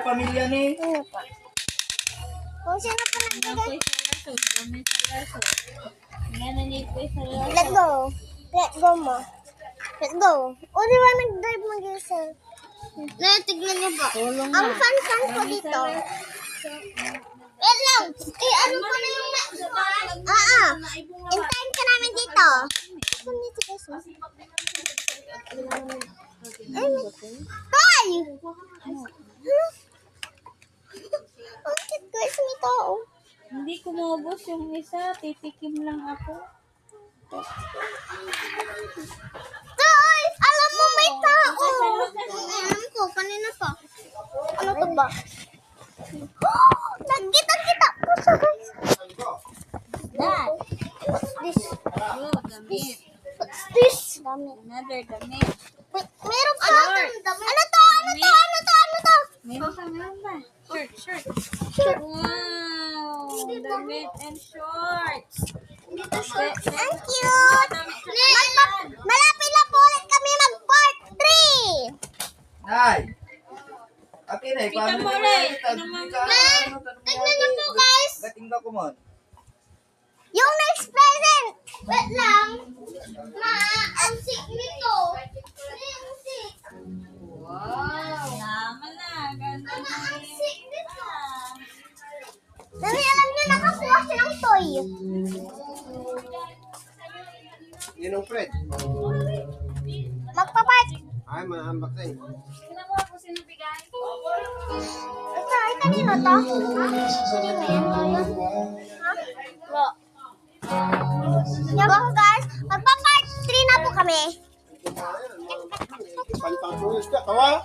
pamilya ni. Ano pa? Kung sino pa nagbigay. Let go. Let go mo. Let go. O, di ba nag-drive mag-isa? Tignan niyo ba? Ang fun-fun ko dito. Wait lang. Ano pa na yung next one? Intayin ka namin dito. Dito guys. Hoy! Ang cute guys nito. Hindi kumubos yung isa, titikim lang ako. Hoy! Alam mo may tao. Alam ko, kanina pa. Ano to ba? Nagkita-kita ko siya guys. That. What's this? Oh, damit. What's this? Dami. Another damit. Wait, meron pa. Ano to? Meron ba? Shirt. Wow! Damit and shorts. Ang cute. Malapit na po ulit kami mag-part 3. Nay. Ate na, Kita mo rin. Tignan niyo po guys. Gating ka kumon. Yung next present. Wait lang. Ang sick nito. Ang sick. Wow! Naman na. Ganda na Ang rin. sick nito. Dami alam niyo nakakuha silang toy. Yun ang Fred. Magpa-part. Ay, ma-unboxing. Ito, ay kanino to? Kanino yan? Ha? Bro. Yan po guys. Magpa-part 3 na po kami. Pantang tulis ka, kawa.